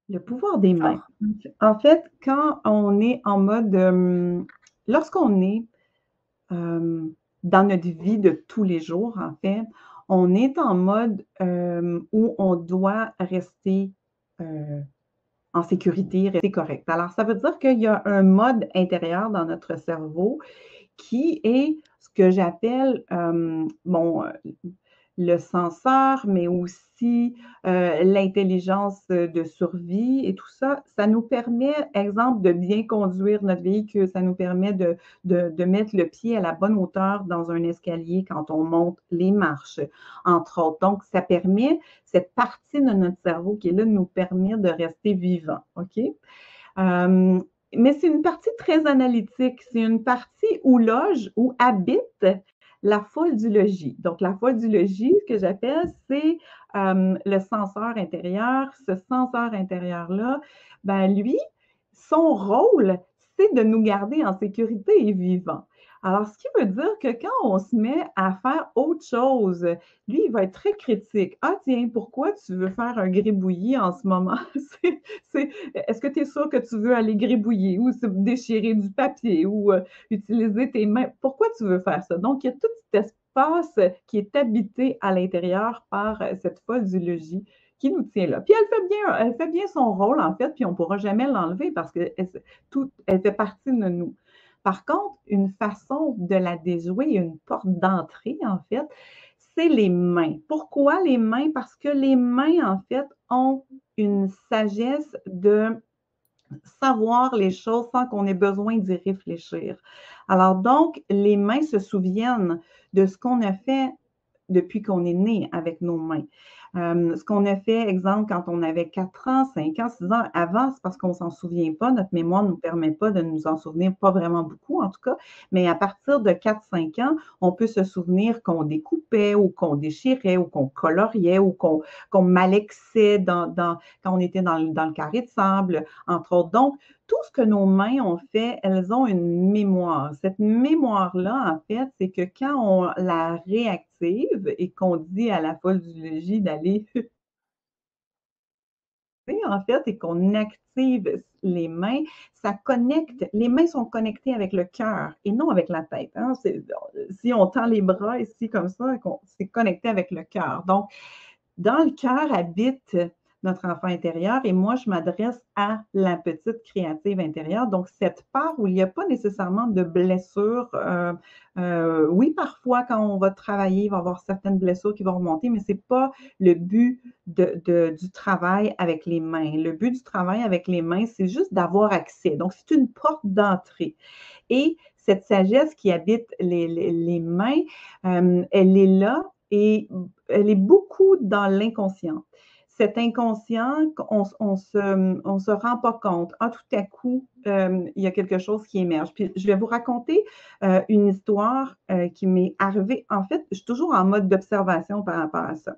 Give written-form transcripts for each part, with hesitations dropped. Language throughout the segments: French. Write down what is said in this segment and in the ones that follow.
Le pouvoir des mains. Fort. En fait, quand on est en mode, lorsqu'on est dans notre vie de tous les jours, en fait, on est en mode où on doit rester en sécurité, rester correct. Alors, ça veut dire qu'il y a un mode intérieur dans notre cerveau qui est ce que j'appelle, le senseur, mais aussi l'intelligence de survie et tout ça. Ça nous permet, exemple, de bien conduire notre véhicule. Ça nous permet de mettre le pied à la bonne hauteur dans un escalier quand on monte les marches, entre autres. Donc, ça permet, cette partie de notre cerveau qui est là, nous permet de rester vivant. OK? Euh, mais c'est une partie très analytique. C'est une partie où loge, où habite la folle du logis. Donc, la folle du logis, ce que j'appelle, c'est le senseur intérieur. Ce senseur intérieur-là, ben lui, son rôle, c'est de nous garder en sécurité et vivants. Alors, ce qui veut dire que quand on se met à faire autre chose, lui, il va être très critique. Ah, tiens, pourquoi tu veux faire un gribouillis en ce moment? Est-ce que tu es sûr que tu veux aller gribouiller ou déchirer du papier ou utiliser tes mains? Pourquoi tu veux faire ça? Donc, il y a tout cet espace qui est habité à l'intérieur par cette folle du logis qui nous tient là. Puis elle fait bien son rôle, en fait, puis on ne pourra jamais l'enlever parce qu'elle elle fait partie de nous. Par contre, une façon de la déjouer, une porte d'entrée, en fait, c'est les mains. Pourquoi les mains? Parce que les mains, en fait, ont une sagesse de savoir les choses sans qu'on ait besoin d'y réfléchir. Alors donc, les mains se souviennent de ce qu'on a fait depuis qu'on est né avec nos mains. Ce qu'on a fait, exemple, quand on avait 4 ans, 5 ans, 6 ans, avant, c'est parce qu'on ne s'en souvient pas. Notre mémoire ne nous permet pas de nous en souvenir, pas vraiment beaucoup en tout cas. Mais à partir de 4-5 ans, on peut se souvenir qu'on découpait ou qu'on déchirait ou qu'on coloriait ou qu'on malaxait quand on était dans le carré de sable, entre autres. Donc, tout ce que nos mains ont fait, elles ont une mémoire. Cette mémoire-là, en fait, c'est que quand on la réactive et qu'on dit à la folle du logis d'aller en fait, et qu'on active les mains, ça connecte, les mains sont connectées avec le cœur et non avec la tête. Hein. Si on tend les bras ici comme ça, c'est connecté avec le cœur. Donc, dans le cœur habite notre enfant intérieur et moi, je m'adresse à la petite créative intérieure. Donc, cette part où il n'y a pas nécessairement de blessures. Oui, parfois, quand on va travailler, il va y avoir certaines blessures qui vont remonter, mais ce n'est pas le but du travail avec les mains. Le but du travail avec les mains, c'est juste d'avoir accès. Donc, c'est une porte d'entrée. Et cette sagesse qui habite les mains, elle est là et elle est beaucoup dans l'inconscient. Cet inconscient, on se rend pas compte. Ah, tout à coup, il y a quelque chose qui émerge. Puis je vais vous raconter une histoire qui m'est arrivée. En fait, je suis toujours en mode d'observation par rapport à ça.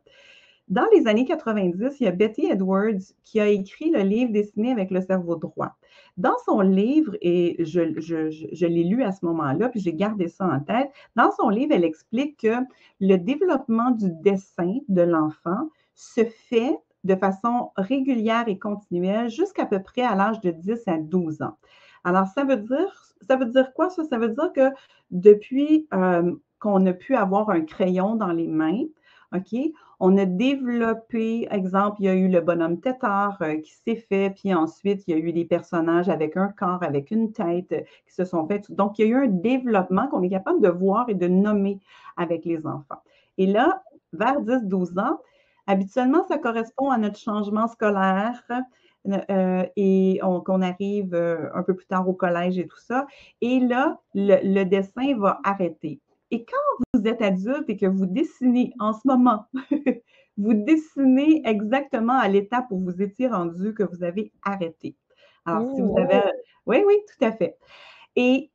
Dans les années 90, il y a Betty Edwards qui a écrit le livre Dessiné avec le cerveau droit. Dans son livre, et je l'ai lu à ce moment-là, puis j'ai gardé ça en tête, dans son livre, elle explique que le développement du dessin de l'enfant se fait de façon régulière et continuelle jusqu'à peu près à l'âge de 10 à 12 ans. Alors, ça veut dire quoi ça? Ça veut dire que depuis qu'on a pu avoir un crayon dans les mains, OK? On a développé, exemple, il y a eu le bonhomme tétard qui s'est fait, puis ensuite, il y a eu des personnages avec un corps, avec une tête qui se sont faits. Donc, il y a eu un développement qu'on est capable de voir et de nommer avec les enfants. Et là, vers 10-12 ans, habituellement, ça correspond à notre changement scolaire et qu'on arrive un peu plus tard au collège et tout ça. Et là, le dessin va arrêter. Et quand vous êtes adulte et que vous dessinez en ce moment, vous dessinez exactement à l'étape où vous étiez rendu, que vous avez arrêté. Alors, si vous avez... Oui, oui, tout à fait. Et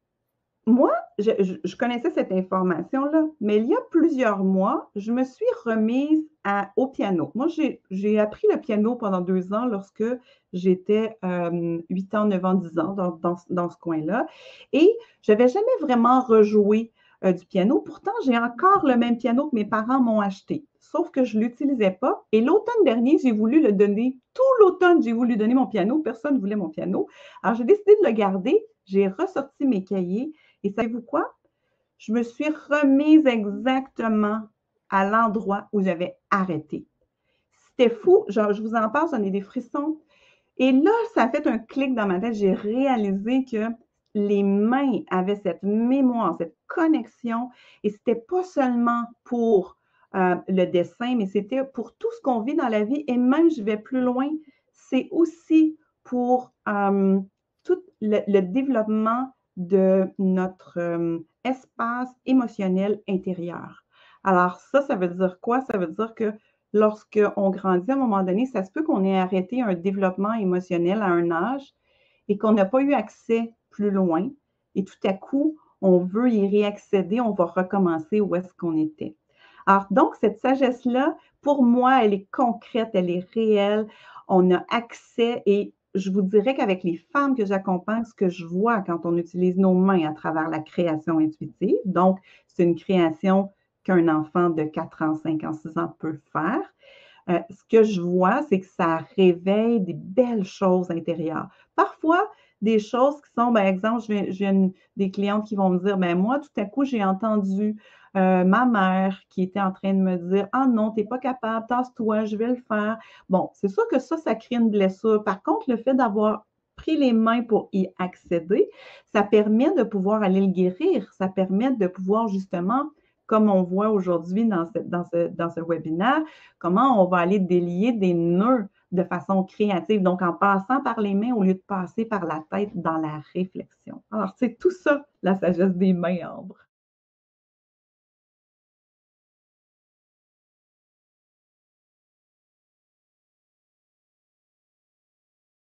moi, je connaissais cette information-là, mais il y a plusieurs mois, je me suis remise au piano. Moi, j'ai appris le piano pendant 2 ans lorsque j'étais 8 ans, 9 ans, 10 ans dans ce coin-là. Et je n'avais jamais vraiment rejoué du piano. Pourtant, j'ai encore le même piano que mes parents m'ont acheté, sauf que je ne l'utilisais pas. Et l'automne dernier, j'ai voulu le donner. Tout l'automne, j'ai voulu donner mon piano. Personne ne voulait mon piano. Alors, j'ai décidé de le garder. J'ai ressorti mes cahiers. Et savez-vous quoi? Je me suis remise exactement à l'endroit où j'avais arrêté. C'était fou. Genre, je vous en parle, j'en ai des frissons. Et là, ça a fait un clic dans ma tête. J'ai réalisé que les mains avaient cette mémoire, cette connexion. Et c'était pas seulement pour le dessin, mais c'était pour tout ce qu'on vit dans la vie. Et même, je vais plus loin, c'est aussi pour tout le développement de notre espace émotionnel intérieur. Alors ça veut dire quoi? Ça veut dire que lorsqu'on grandit à un moment donné, ça se peut qu'on ait arrêté un développement émotionnel à un âge et qu'on n'a pas eu accès plus loin. Et tout à coup, on veut y réaccéder, on va recommencer où est-ce qu'on était. Alors, donc, cette sagesse-là, pour moi, elle est concrète, elle est réelle. On a accès et je vous dirais qu'avec les femmes que j'accompagne, ce que je vois quand on utilise nos mains à travers la création intuitive, donc c'est une création qu'un enfant de 4 ans, 5 ans, 6 ans peut faire. Ce que je vois, c'est que ça réveille des belles choses intérieures. Parfois, des choses qui sont, par exemple, j'ai des clientes qui vont me dire, ben moi, tout à coup, j'ai entendu ma mère qui était en train de me dire, ah non, tu n'es pas capable, tasse-toi, je vais le faire. Bon, c'est sûr que ça crée une blessure. Par contre, le fait d'avoir pris les mains pour y accéder, ça permet de pouvoir aller le guérir. Ça permet de pouvoir justement, comme on voit aujourd'hui dans ce webinaire, comment on va aller délier des nœuds de façon créative, donc en passant par les mains au lieu de passer par la tête dans la réflexion. Alors, c'est tout ça, la sagesse des mains, Ambre.